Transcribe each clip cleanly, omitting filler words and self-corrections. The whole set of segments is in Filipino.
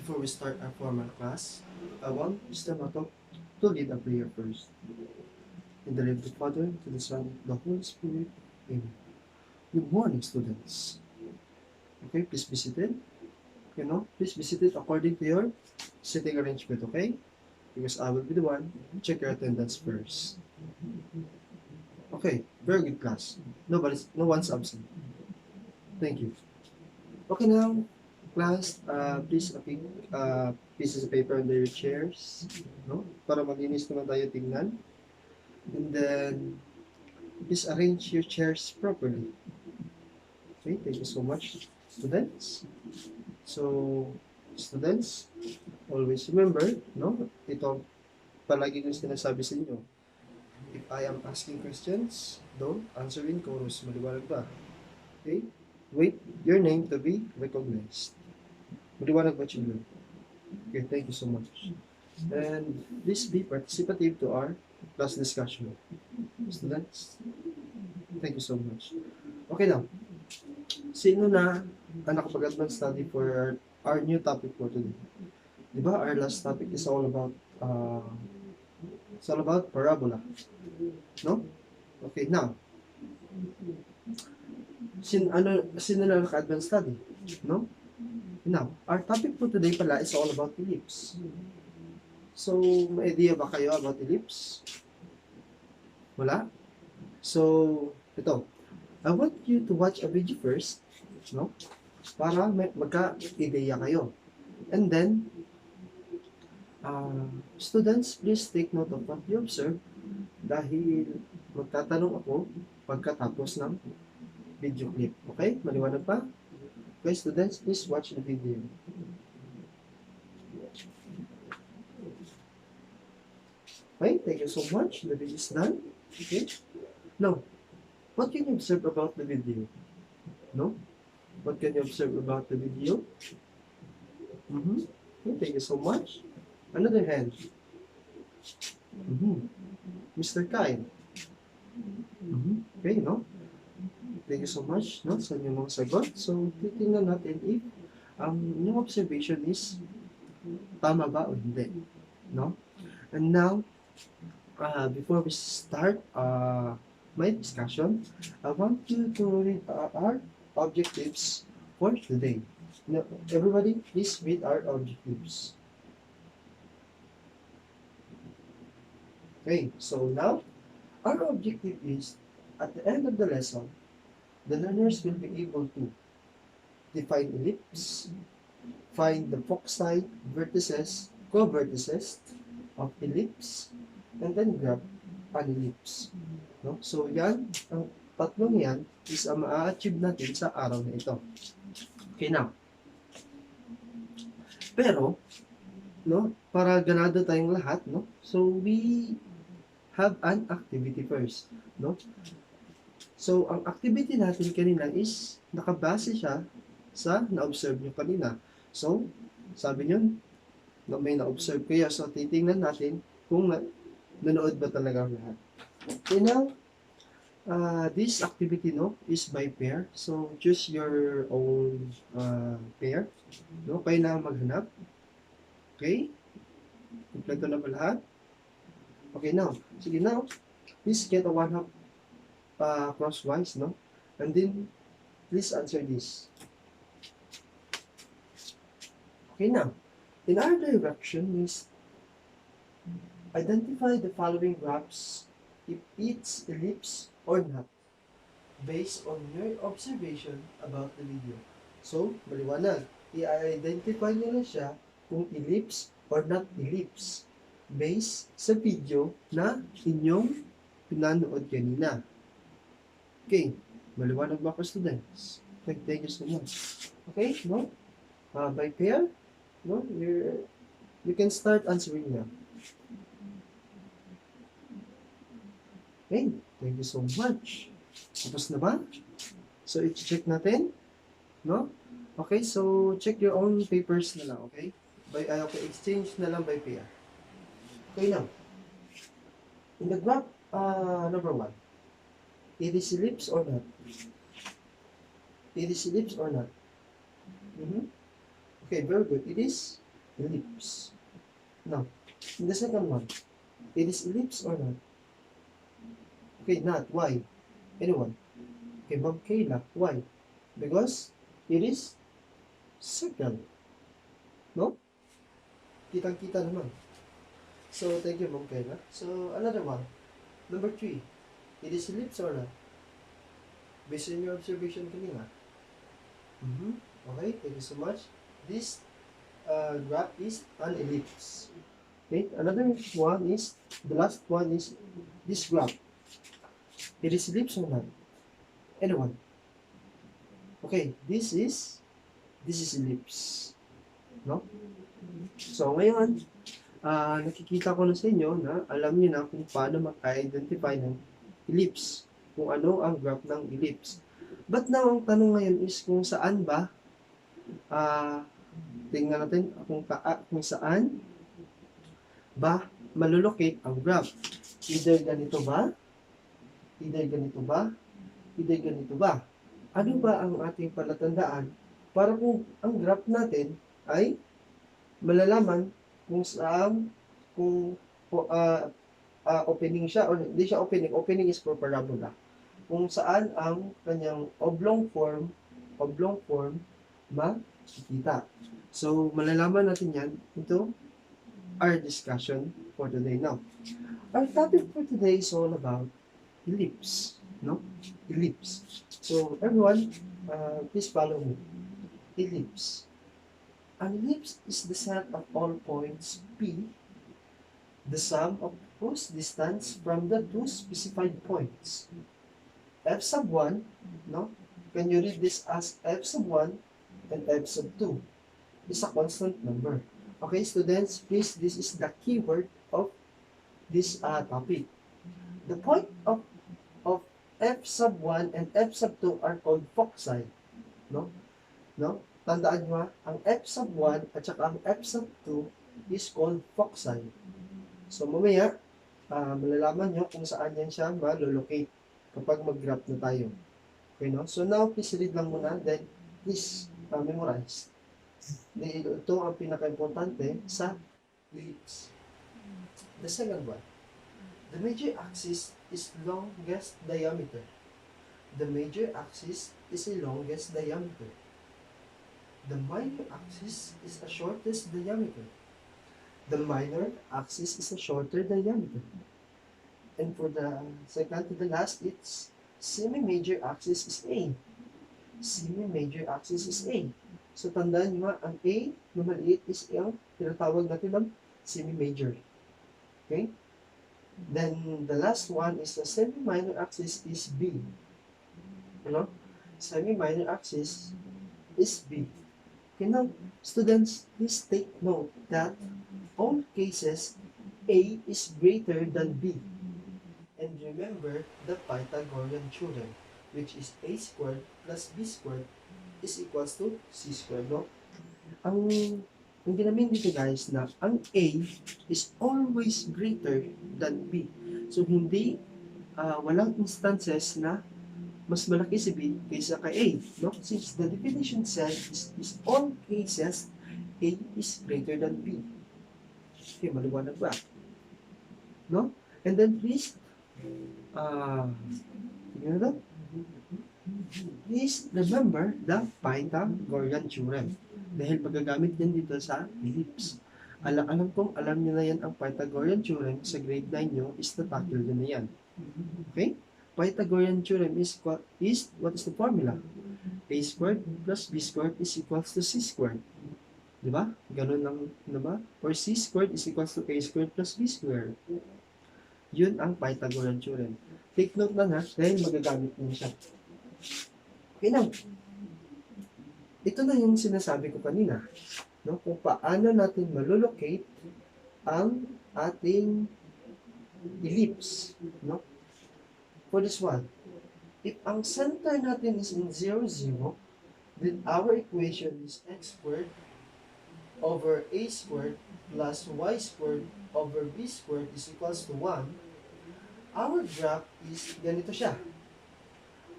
before we start our formal class, I want Mr. Mato to lead a prayer first. In the name of the Father, to the Son, and the Holy Spirit. Amen. Good morning, students. Okay, please be seated. Please be seated according to your sitting arrangement, okay? Because I will be the one to check your attendance first. Okay, very good class. No one's absent. Thank you. Okay now, class, please pick pieces of paper under your chairs, no? Para malinis naman tayo tingnan. And then, please arrange your chairs properly. Okay, thank you so much, students. So, students, always remember, no? Ito, palagi ko sinasabi sa inyo. If I am asking questions, don't answer in chorus. Maliwanag ba? Okay? Wait your name to be recognized. Maliwanag ba, children? Okay, thank you so much. And please be participative to our class discussion. Students, thank you so much. Okay now, sino na ang nakapag-advance study for our new topic for today? Diba, our last topic is all about parabola. No? Okay, now, sino na naka-advance study? No? Now, our topic for today pala is all about ellipse. So, may idea ba kayo about ellipse? Wala? So, ito. I want you to watch a video first, no? Para magka-ideya kayo. And then, students, please take note of what you observe dahil magtatanong ako pagkatapos ng video clip. Okay? Maliwanag pa? Okay, students, please watch the video. Okay, thank you so much. The video is done. Okay. Now, what can you observe about the video? No? What can you observe about the video? Okay, thank you so much. Another hand. Mr. Kyle. Okay, no? Thank you so much, no? Sa inyong mga sagot. So, titingnan natin if yung observation is tama ba o hindi. No? And now, before we start my discussion, I want you to read our objectives for today. Now, everybody, please read our objectives. Okay, so now, our objective is, at the end of the lesson, the learners will be able to define ellipse, find the foci, vertices, co-vertices of ellipse, and then grab an ellipse. No? So, yan, ang tatlong yan is ang ma-achieve natin sa araw na ito. Okay, now. Pero, no, para ganado tayong lahat, no? So, we have an activity first, no? So, ang activity natin kanina is nakabase siya sa na-observe nyo kanina. So, sabi nyo, na may na-observe kayo. So, titingnan natin kung nanood ba talaga ang lahat. Okay, now, this activity, no, is by pair. So, choose your own pair. No? Kayo na maghanap. Okay? Kompleto na ba lahat? Okay, now. Sige, now. Please get a one-half crosswise, no? And then, please answer this. Okay, now. In our direction is identify the following graphs if it's ellipse or not based on your observation about the video. So, maliwanag. I-identify nyo na siya kung ellipse or not ellipse based sa video na inyong pinanood kanina. Okay, maliwanag ba ko, students? Thank you so much. Okay, no? By pair, no? You can start answering now. Okay, thank you so much. Tapos na ba? So, i-check natin. No? Okay, so check your own papers na lang, okay? Okay, exchange na lang by pair. Okay, now. In the graph, number 1. It is ellipse or not? It is ellipse or not? Okay, very good. It is ellipse. Now, in the second one, it is ellipse or not? Okay, not. Why? Anyone? Okay, Ma'am Kayla. Why? Because it is circle. No? Kitang-kita naman. So, thank you, Ma'am Kayla. So, another one. Number 3. It is ellipse or not? Based on your observation kanina. Okay, thank you so much. This graph is an ellipse. Okay, another one is, the last one is this graph. It is ellipse or not? Anyone? Okay, this is ellipse. No? So, ngayon, nakikita ko na sa inyo na alam niyo na kung paano mag-identify ng ellipse. Kung ano ang graph ng ellipse. But now, ang tanong ngayon is kung saan ba, tingnan natin kung saan ba malulocate ang graph. Either ganito ba? Either ganito ba? Either ganito ba? Ano ba ang ating palatandaan para kung ang graph natin ay malalaman kung saan, kung opening siya, o hindi siya opening. Opening is for parabola. Kung saan ang kanyang oblong form makikita. So, malalaman natin yan into our discussion for today. Now, our topic for today is all about ellipse. No? Ellipse. So, everyone, please follow me. Ellipse. An ellipse is the set of all points P, the sum of whose distance from the two specified points. F sub 1, no? Can you read this as F sub 1 and F sub 2? Is a constant number. Okay, students, please, this is the keyword of this topic. The point of F sub 1 and F sub 2 are called foci. No? No? Tandaan nyo, ang F sub 1 at saka ang F sub 2 is called foci. So, mamaya, malalaman nyo kung saan yan siya malolocate kapag mag-graph na tayo. Okay, no? So, now, please read lang muna, then, please memorize. Ito ang pinaka-importante sa ellipse. The second one, the major axis is longest diameter. The major axis is the longest diameter. The minor axis is the shortest diameter. The minor axis is a shorter diameter. And for the second to the last, it's semi-major axis is A. Semi-major axis is A. So, tandaan nyo ang A na maliit is ang tinatawag natin ng semi-major. Okay? Then, the last one is the semi-minor axis is B. Ano? Semi-minor axis is B. Okay, now, students, please take note that all cases A is greater than B. And remember the Pythagorean theorem, which is A squared plus B squared is equals to C squared, no? Ang ginamin dito guys na ang A is always greater than B. So, hindi, walang instances na mas malaki si B kaysa kay A, no? Since the definition says is all cases A is greater than B. Okay, maliwanag ba? No? And then please, please remember the Pythagorean theorem. Dahil paggagamit yan dito sa ellipse. Alam kong alam nyo na yan ang Pythagorean theorem sa grade 9 nyo, is tatakil nyo na yan. Okay? Pythagorean theorem is what is the formula? A squared plus B squared is equals to C squared. Diba? Ganun lang, diba? Or C squared is equals to A squared plus B squared. Yun ang Pythagorean theorem. Take note na dahil magagamit nyo siya. Okay now, ito na yung sinasabi ko kanina, no? Kung paano natin malolocate ang ating ellipse, no? For this one, if ang center natin is in 0, 0, then our equation is x squared over a squared plus y squared over b squared is equals to 1. Our graph is ganito siya.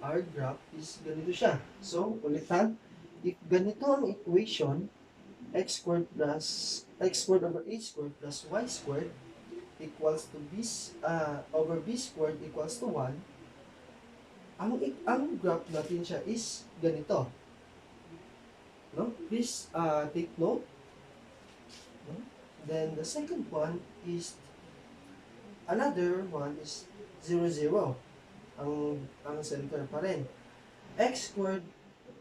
Our graph is ganito siya. So, ulit ha, if ganito ang equation, x squared plus x squared over a squared plus y squared equals to over b squared equals to 1, ang graph natin siya is ganito. No? Please take note. No? Then the second one is, another one is 0, 0. Ang center pa rin. X squared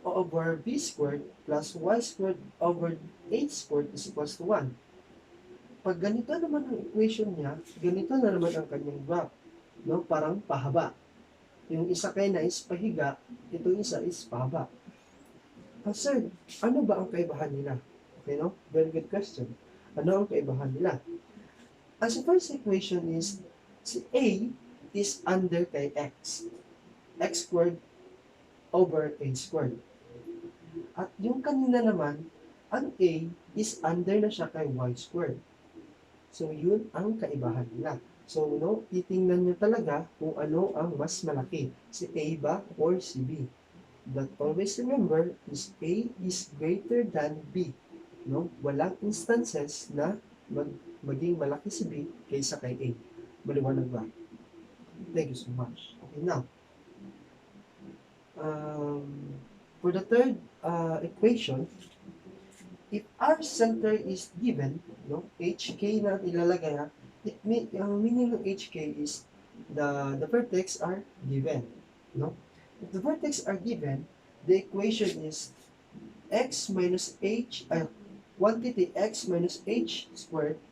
over b squared plus y squared over a squared is equals to 1. Pag ganito naman ang equation niya, ganito na naman ang kanyang graph. No? Parang pahaba. Yung isa kay na is pahiga, itong isa is pahaba. Sir, ano ba ang kaibahan nila? Okay, no? Very good question. Ano ang kaibahan nila? As the first equation is, si A is under kay x. X squared over a squared. At yung kanina naman, ang A is under na siya kay y squared. So, yun ang kaibahan nila. So, no, titingnan nyo talaga kung ano ang mas malaki. Si A ba or si B? But always remember, is A is greater than B. No? Walang instances na maging malaki si B kaysa kay A. Maliwanag ba? Thank you so much. Okay, now, for the third equation, if our center is given, no, HK na ilalagay ha, ang meaning ng HK is the vertex are given. No? If the vertex are given, the equation is x minus h, quantity x minus h squared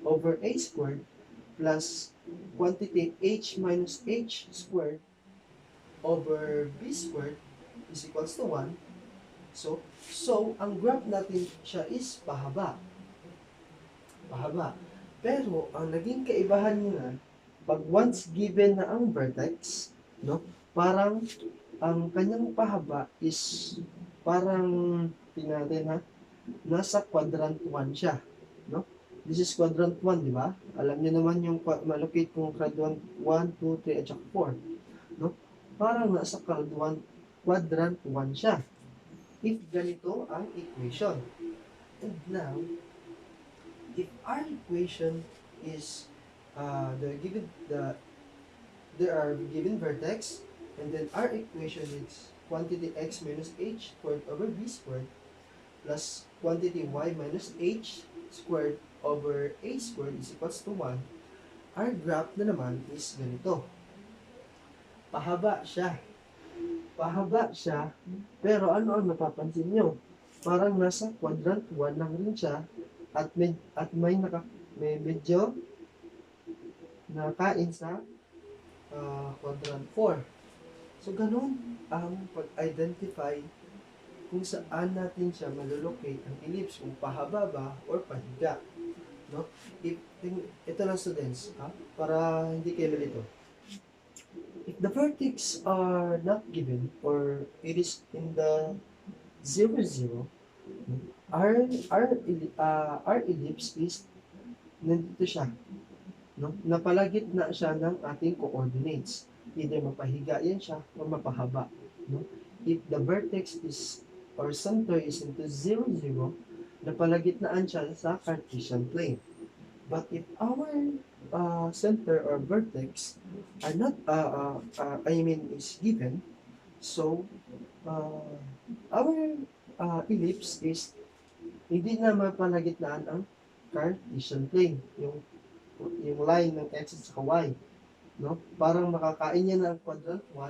over a squared plus quantity h minus h squared over b squared is equals to 1. So ang graph natin siya is pahaba. Pahaba. Pero ang naging kaibahan niya, pag once given na ang vertex, no, parang ang kanyang pahaba is parang, tingnan natin ha, nasa quadrant 1 siya. No? This is quadrant 1, di ba? Alam niyo naman yung malocate kung quadrant 1, 2, 3, at 4. No? Parang nasa quadrant 1 siya. If ganito ang equation. And now, if our equation is there are given vertex, and then our equation is quantity x minus h squared over b squared plus quantity y minus h squared over a squared is equals to 1, our graph na naman is ganito. Pahaba siya. Pahaba siya, pero ano ang napapansin nyo? Parang nasa quadrant 1 lang rin siya, at may medyo nakain sa quadrant 4. So, ganun ang pag-identify kung saan natin siya malulocate ang ellipse, kung pahaba ba or pahiga. No? Ito lang students, para hindi kayo malito. If the vertex are not given or it is in the 0, 0, our ellipse is nandito siya. No? Napalagitna siya ng ating coordinates. Either mapahiga yan siya o mapahaba. No? If the vertex is or center is into 0, 0, napalagitnaan siya sa Cartesian plane. But if our center or vertex are not, is given, so our ellipse is hindi na mapalagitnaan ang Cartesian plane, yung line ng x at y. No? Parang makakain niya ng quadrant 1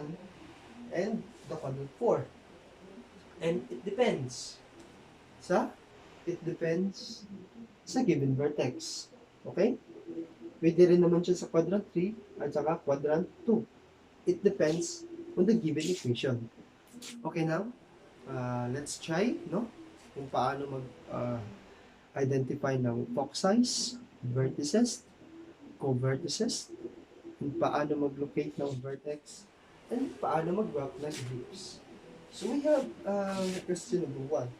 and the quadrant 4. And it depends sa given vertex. Okay? Pwede rin naman siya sa quadrant 3 at saka quadrant 2. It depends on the given equation. Okay, now, let's try, no? Kung paano mag-identify ng foci, vertices, co-vertices, kung paano mag-locate ng vertex, and paano mag-graph ng ellipse. So we have question number 1.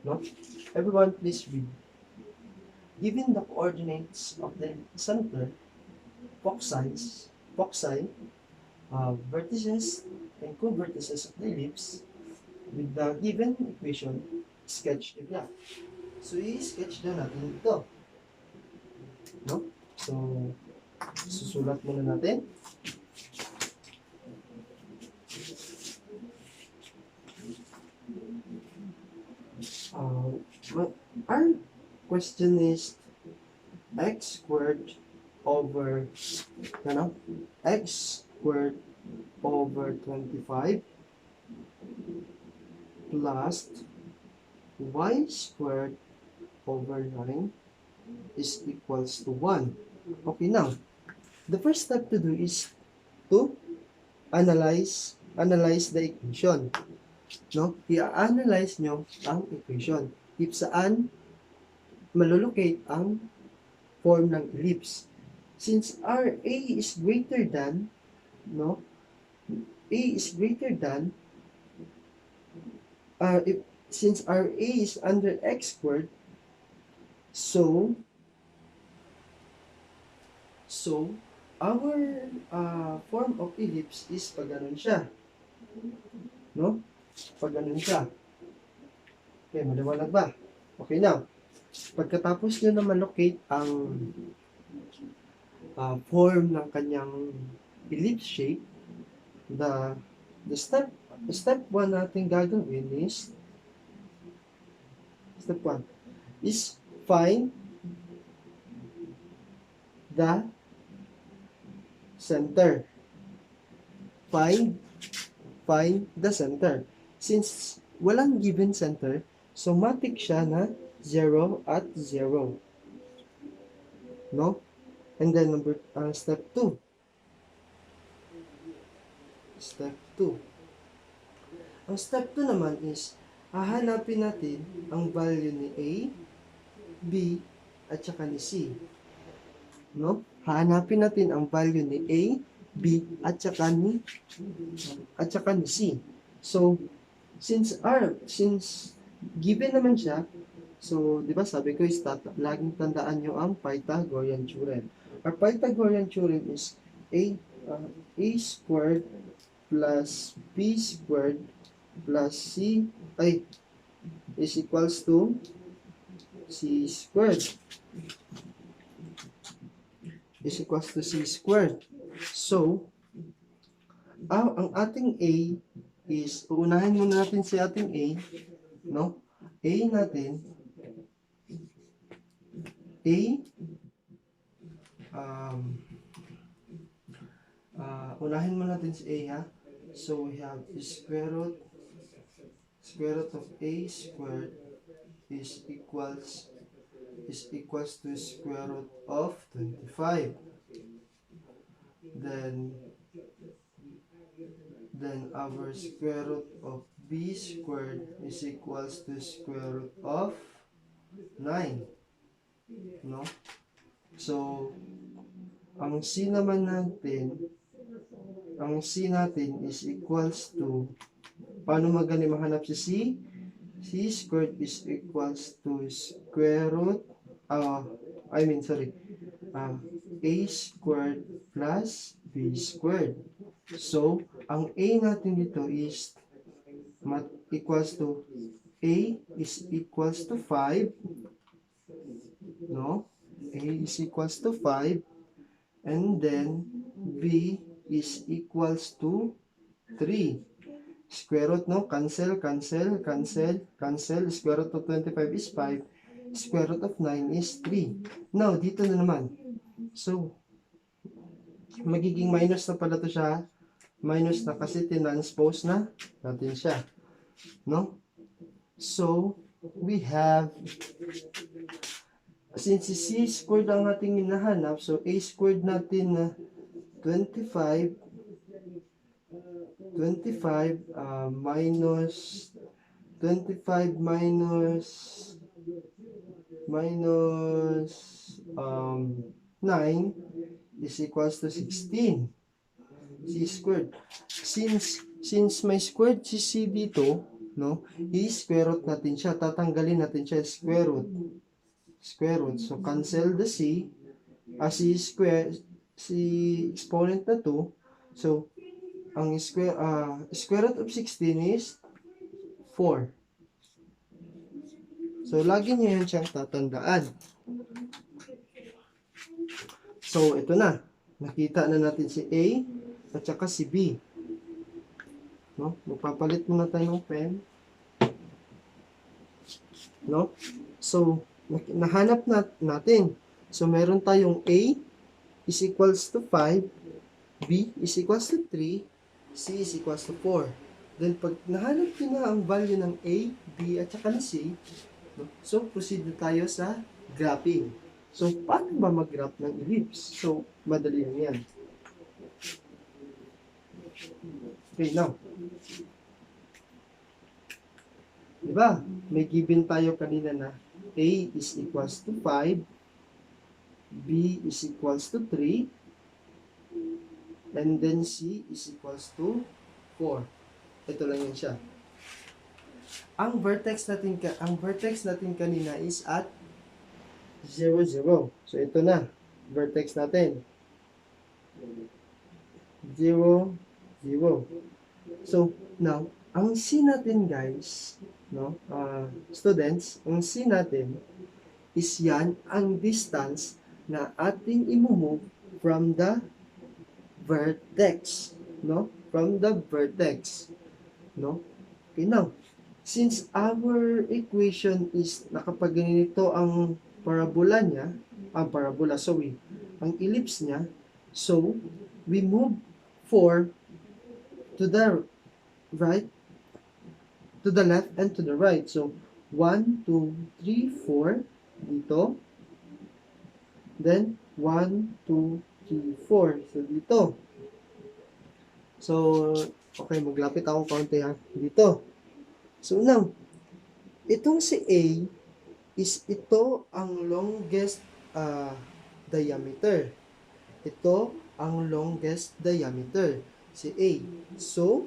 No? Everyone, please read. Given the coordinates of the center, foci, vertices, and co-vertices of the ellipse, with the given equation, sketch the graph. So, i-sketch na natin ito. No? So, susulat muna natin. Uh, our question is x squared over, ano? X squared over 25 plus y squared over 9 is equals to 1. Okay, now, the first step to do is to analyze the equation. No? I-analyze nyo ang equation. If saan malolocate ang form ng ellipse. Since RA is greater than, no? A is greater than, if, since RA is under x squared, so our form of ellipse is pag ganun siya. No? Pag ganun siya. Okay, maliwanag ba? Okay, now, pagkatapos nyo na malocate ang form ng kanyang ellipse shape, the step 1 natin gagawin is step 1 is find the center. Find the center. Since walang given center, so matik siya na 0 at 0. No? And then step 2. Step 2. Ang step 2 naman is hahanapin natin ang value ni A, B, at saka ni C. No? Hahanapin natin ang value ni A, B, at saka ni C. So, since given naman siya, so, di ba sabi ko is laging tandaan nyo ang Pythagorean theorem. Our Pythagorean theorem is A squared plus B squared plus C is equals to C squared. Is equals to C squared. So, ang ating A is, uunahin muna natin si ating A, no? A natin, unahin muna natin si A, ha? So, we have square root of A squared is equals to square root of 25. Then our square root of B squared is equals to square root of 9. No? So, ang C natin is equals to, paano mahanap si C? C squared is equals to square root, A squared plus B squared. So, ang A natin dito is equals to, A is equals to 5, no? A is equals to 5, and then B is equals to 3. Square root, no? Cancel. Square root of 25 is 5. Square root of 9 is 3. Now, dito na naman. So, magiging minus na pala to siya. Minus na kasi tinranspose na natin siya. No? So, we have, since C squared ang ating hinahanap, so A squared natin na 25 minus 25 minus 9 is equals to 16. C squared. Since may squared si C dito, no, i-square root natin siya. Tatanggalin natin siya square root. So, cancel the C. Si exponent na 2. So, ang square root of 16 is 4. So, lagi niyo yan siyang tatandaan. So, ito na. Nakita na natin si A at saka si B. No? Magpapalit muna tayo ng pen. No? So, nahanap natin. So, meron tayong A is equals to 5, B is equals to 3, C is equals to 4. Then, pag nahanap nyo na ang value ng A, B, at saka ng C, no? So, proceed na tayo sa graphing. So, paano ba mag-graph ng ellipse? So, madali lang yan. Okay, now. Diba? May given tayo kanina na A is equals to 5, B is equals to 3, and then C is equals to 4. Ito lang yan siya. Ang vertex natin kanina is at 0, 0. So, ito na. Vertex natin. 0, 0. So, now, ang C natin, guys, no, students, ang C natin is yan ang distance na ating i-move from the vertex. No? From the vertex. No? Okay, now, since our equation is nakapag ganito ang parabola niya, ang ellipse niya, so, we move 4 to the right, to the left, and to the right. So, 1, 2, 3, 4, dito. Then, 1, 2, 3, 4. So, dito. So, okay, maglapit ako kaunti ha. Dito. So, now, itong si A is ito ang longest diameter. Ito ang longest diameter. Si A. So,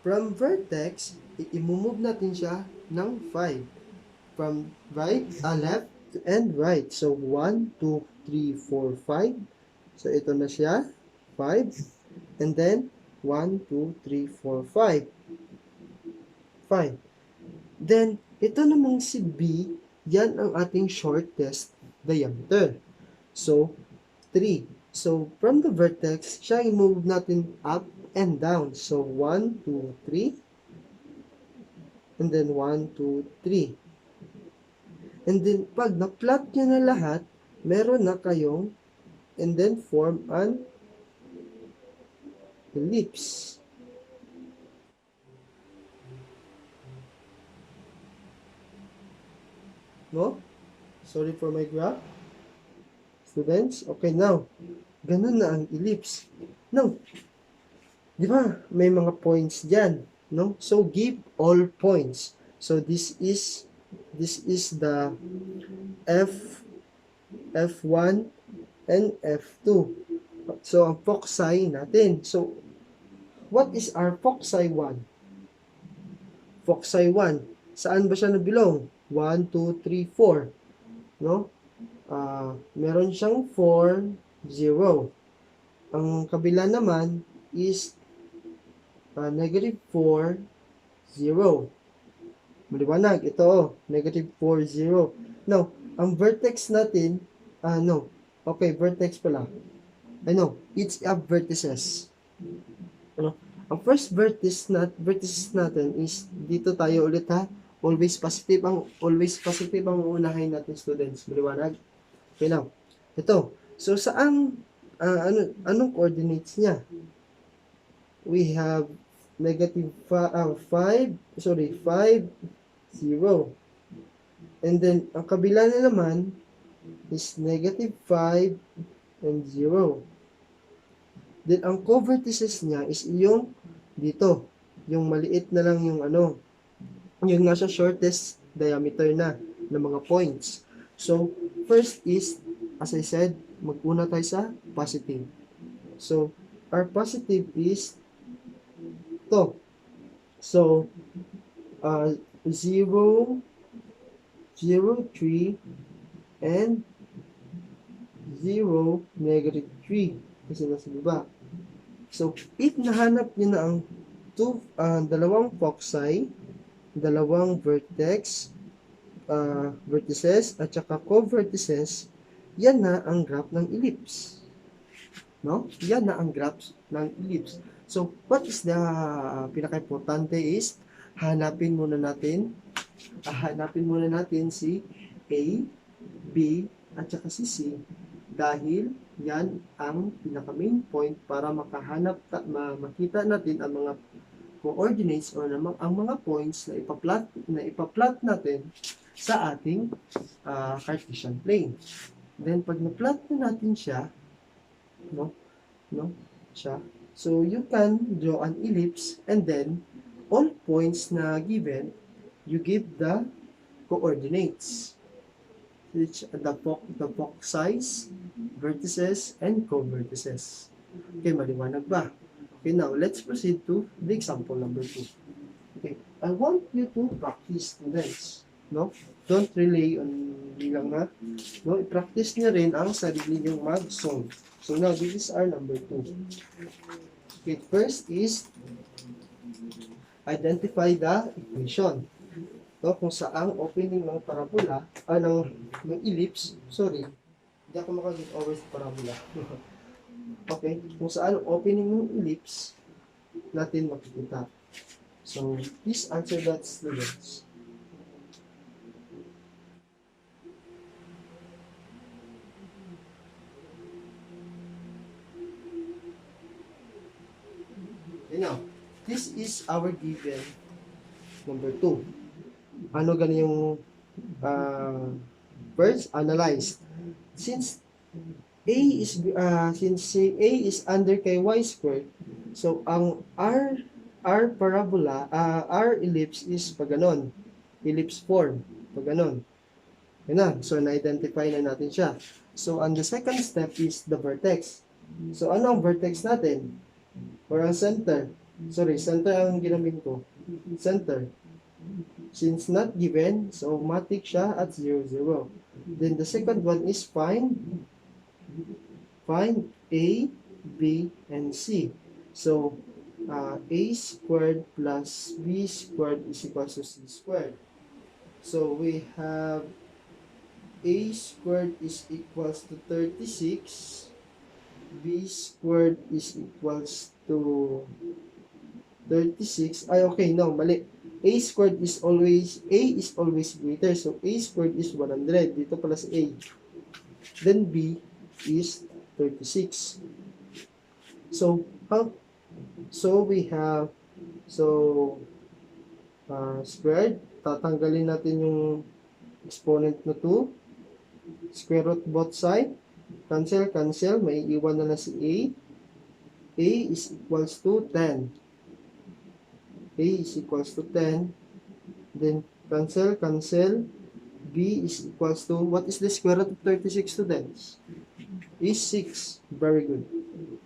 from vertex, i-move natin siya ng 5. From right, left, and right. So, 1, 2, 3, 4, 5. So, ito na siya. 5. And then, 1, 2, 3, 4, 5. 5. Then, ito namang si B, yan ang ating shortest diameter. So, 3. So, from the vertex, siya i-move natin up and down. So, 1, 2, 3. And then, 1, 2, 3. And then, pag na-plot nyo na lahat, meron na kayong, and then form an ellipse. No? Sorry for my graph. Students, okay, now, ganun na ang ellipse. Now, di ba, may mga points dyan, no? So, give all points. So, this is the F1 and F2. So, ang foci natin. So, what is our foci 1? Foci 1. Saan ba siya nabilong? 1, 2, 3, 4. No? Meron siyang 4, 0. Ang kabila naman is negative 4, 0. Maliwanag. Ito, negative 4, 0. Now, ang vertex natin, no. Okay, vertex pala. I know, it's a vertices. Ano? Ang first vertex natin is dito tayo ulit ha. Always positive ang uunahin natin, students. Maliwanag. Okay, now. Ito. So, saan anong coordinates niya? We have negative 5, 0. And then, ang kabila na naman is negative 5 and 0. Then, ang co-vertices niya is yung dito. Yung maliit na lang yung yung nasa shortest diameter na ng mga points. So, first is, as I said, mag-una tayo sa positive. So, our positive is to. So, 0, 0, 3, and 0, negative 3. Kasi nasa baba. So, if nahanap nyo na ang dalawang foci, dalawang vertex, vertices at saka co-vertices, yan na ang graph ng ellipse. No? Yan na ang graph ng ellipse. So, what is the pinaka-importante is, hanapin muna natin si A, B, at saka si C dahil yan ang pinaka-main point para makita natin ang mga coordinates or ang mga points na ipa-plot natin sa ating Cartesian plane. Then pag na-plot na natin siya, no, so you can draw an ellipse and then all points na given, you give the coordinates, which the foci, vertices, and co-vertices. Okay, maliwanag ba? Okay, now let's proceed to the example number 2. Okay, I want you to practice students, no? Don't rely on me lang ha. No, i-practice niyo rin ang sarili niyong mag-solve. So now, this is our number 2. Okay, first is identify the equation. No, kung saang opening ng parabola, ng ellipse, sorry, hindi ako makaget over sa parabola. Okay, kung saan opening ng ellipse natin makikita. So, please answer that, students. Okay, now, this is our given number 2. Ano gani yung first analyze? Since A is under kay y squared, so ang r parabola, r ellipse is pag ganon, ellipse form, pag ganon. Yan na, so na-identify na natin siya. So on the second step is the vertex. So ano ang vertex natin? Or ang center? Sorry, center ang ginamit ko. Center. Since not given, so matik siya at 0, 0. Then the second one is find A, B, and C. So, A squared plus B squared is equal to C squared. So, we have A squared is equals to 36. B squared is equals to 36. Ay, okay, no, mali. A squared is always greater. So, A squared is 100. Dito pala si A. Then, B is 36. So, we have, squared. Tatanggalin natin yung exponent na 2. Square root both side. Cancel. May iwan na si A. A is equals to 10. A is equals to 10. Then, cancel. B is equals to, what is the square root of 36 students? Is 6. Very good.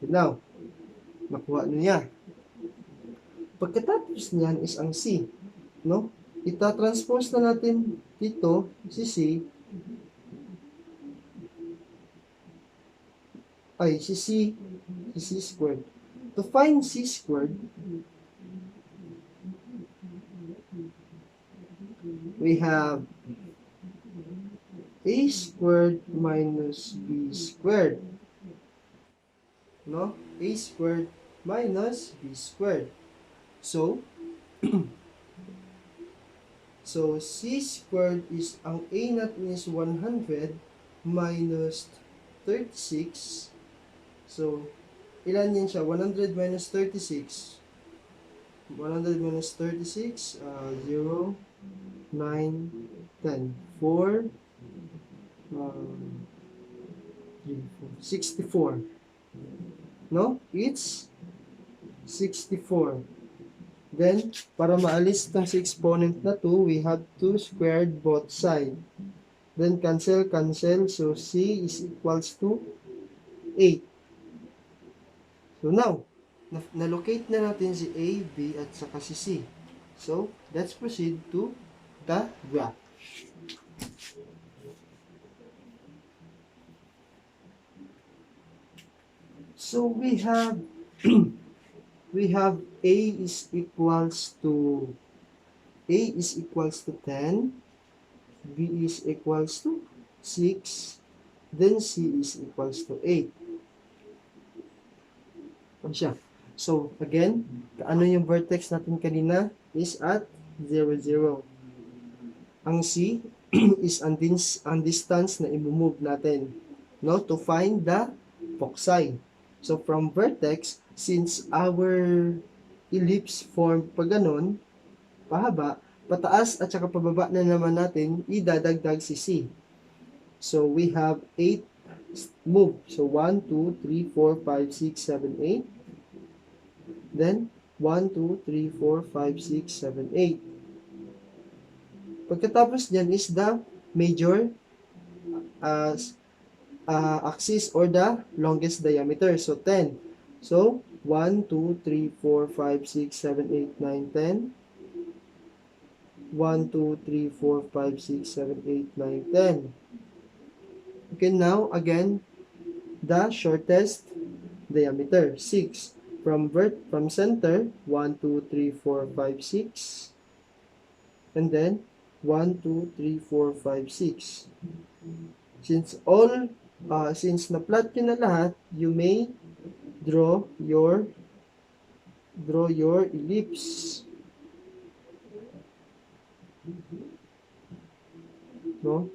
Now, nakuha niya. Pagkatapos niyan is ang C. No? Ita-transpose na natin dito, si C. Si C squared. To find C squared, we have A squared minus B squared. No? A squared minus B squared. So, C squared is, ang A natin is 100 minus 36. So, ilan yan siya? 100 minus 36. 100 minus 36, 0, 9, 10, 4, 64. No? It's 64. Then, para maalis itong si exponent na 2, we have to square both sides. Then, cancel. So, C is equals to 8. So, now, na-locate na natin si A, B, at saka si C. So, let's proceed to the graph. So, we have A is equals to 10. B is equals to 6, then C is equals to 8. Ano siya? So, again, ano yung vertex natin kanina is at 0, 0. Ang C is ang distance na i-move natin, no, to find the foci. So, from vertex, since our ellipse form pa ganon, pahaba, pataas at saka pababa na naman natin, idadagdag si C. So, we have 8 move. So, 1, 2, 3, 4, 5, 6, 7, 8. Then, 1, 2, 3, 4, 5, 6, 7, 8. Pagkatapos dyan is the major axis or the longest diameter. So, 10. So, 1, 2, 3, 4, 5, 6, 7, 8, 9, 10. 1, 2, 3, 4, 5, 6, 7, 8, 9, 10. Okay, now, again, the shortest diameter, 6. From center, 1, 2, 3, 4, 5, 6. And then, 1, 2, 3, 4, 5, 6. Since na-plot nyo na lahat, you may draw your ellipse. No?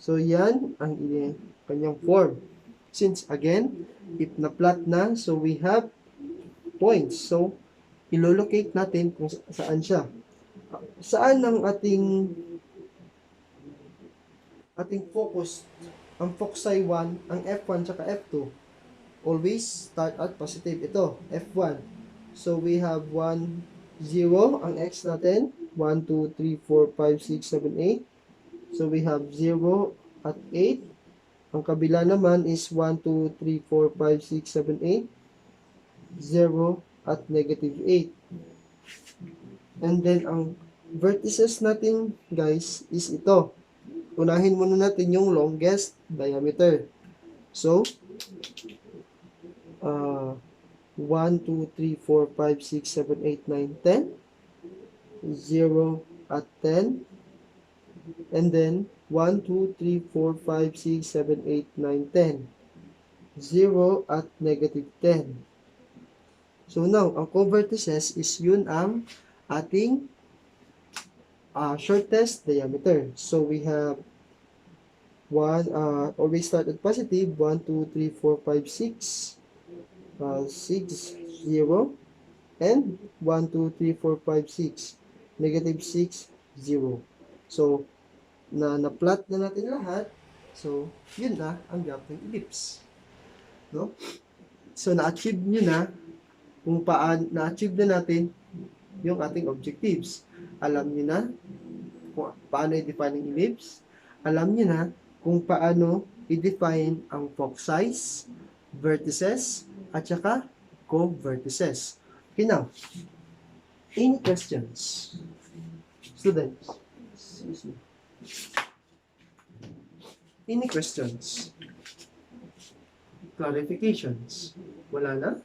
So, yan ang kanyang form. Since, again, if na-plot na, so we have points. So, ilolocate natin kung saan siya. Saan ang ating focus? Ang foci 1, ang F1 tsaka F2. Always start at positive. Ito, F1. So, we have 1, 0. Ang X natin, 1, 2, 3, 4, 5, 6, 7, 8. So, we have 0 at 8. Ang kabila naman is 1, 2, 3, 4, 5, 6, 7, 8. 0 at negative 8. And then, ang vertices natin, guys, is ito. Unahin muna natin yung longest diameter. So, 1, 2, 3, 4, 5, 6, 7, 8, 9, 10. 0 at 10. And then, 1, 2, 3, 4, 5, 6, 7, 8, 9, 10. 0 at negative 10. So now, ang co-vertices is yun ang ating shortest diameter. So we have always start at positive, 1, 2, 3, 4, 5, 6, 6, 0, and 1, 2, 3, 4, 5, 6, negative 6, 0. So, na-plot na natin lahat. So, yun na ang graph ng ellipse. No? So, na-achieve nyo na kung na-achieve na natin yung ating objectives. Alam nyo na kung paano i-define ang ellipse. Alam nyo na kung paano i-define ang foci, vertices, at saka co-vertices. Okay, now, any questions? Students, excuse me. Any questions? Clarifications? Wala na?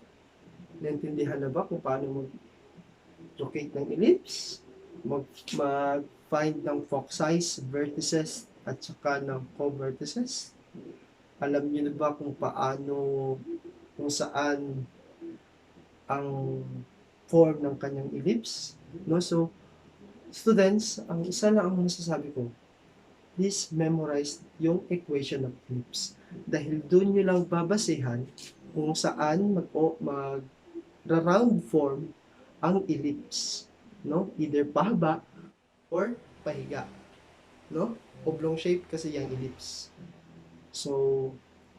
Naintindihan na ba kung paano mag-locate ng ellipse? Mag-find ng foci, vertices, at saka ng co-vertices? Alam niyo na ba kung paano, kung saan ang form ng kanyang ellipse? No? So, students, ang isa lang ang masasabi ko, please memorize yung equation of ellipse. Dahil doon nyo lang babasehan kung saan mag-round form ang ellipse. No? Either pahaba or pahiga. No? Oblong shape kasi yung ellipse. So,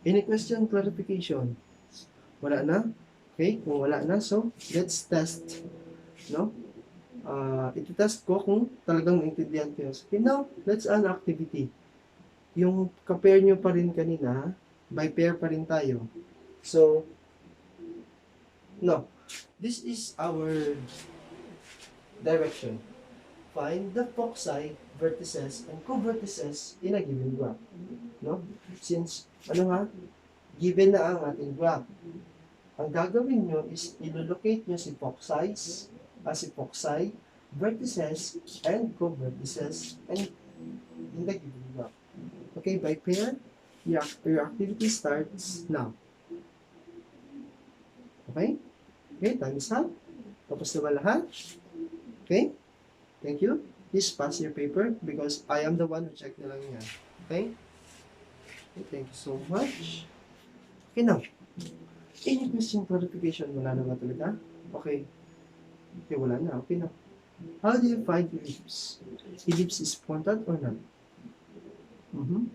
any question, clarification? Wala na? Okay? Kung wala na, so, let's test. No? Iti-test ko kung talagang naintindihan ko yun. Okay, now, let's an activity. Yung ka-pair nyo pa rin kanina, by pair pa rin tayo. So, no. This is our direction. Find the foci, vertices, and co-vertices in a given graph. No? Since, given na ang ating graph. Ang gagawin nyo is, ilolocate nyo si foci, vertices, and co-vertices, and in the given block. Okay, by pair, your activity starts now. Okay? Okay, time is up. Tapos na ba lahat? Okay? Thank you. Please pass your paper because I am the one who check na lang yan. Okay? Okay, thank you so much. Okay, now. Any question clarification? Wala na ba talaga? Okay. Okay, wala na. Okay na. How do you find ellipse? Ellipse is pointed or not? Mm-hmm.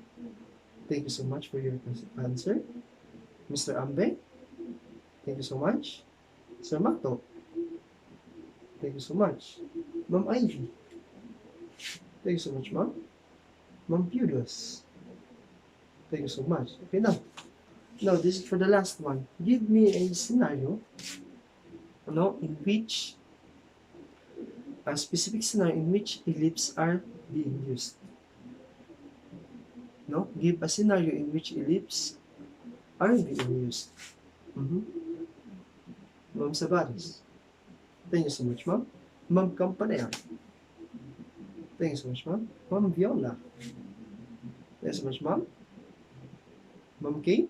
Thank you so much for your answer. Mr. Ambe, thank you so much. Sir Mato, thank you so much. Ma'am Ivy, thank you so much, ma'am. Ma'am Pudos, thank you so much. Okay, now this is for the last one. Give me a scenario, in which a specific scenario in which ellipse are being used. No, give a scenario in which ellipse are being used. Mm-hmm. Ma'am Sabaris, thank you so much, ma'am. Ma'am Campanella, thank you so much, ma'am. Ma'am Viola, thank you so much, ma'am. Ma'am Kay,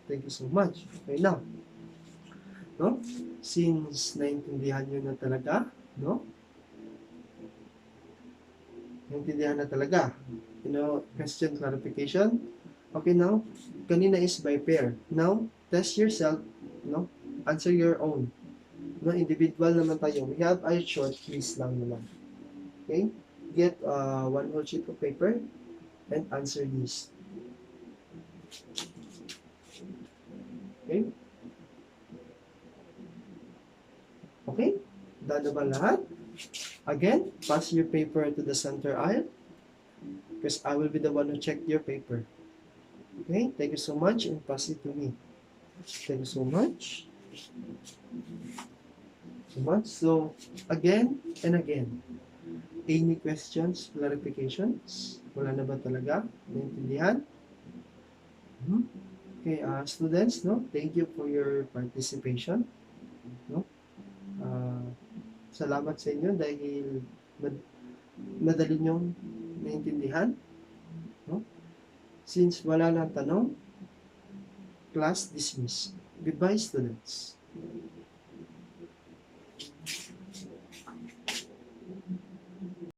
thank you so much. Okay, now, no? Since naintindihan nyo na talaga, no? Naintindihan na talaga. Question clarification. Okay, now, kanina is by pair. Now, test yourself, no? Answer your own. No, individual naman tayo. We have a short quiz lang naman. Okay? Get one whole sheet of paper and answer this. Okay? Okay? Done na ba lahat? Again, pass your paper to the center aisle because I will be the one who check your paper. Okay? Thank you so much and pass it to me. Thank you so much. So, again and again, any questions, clarifications? Wala na ba talaga? Naintindihan? Okay, students, no? Thank you for your participation. No? Salamat sa inyo dahil madali nyong naintindihan. No? Since wala nang tanong, class dismissed. Goodbye, students.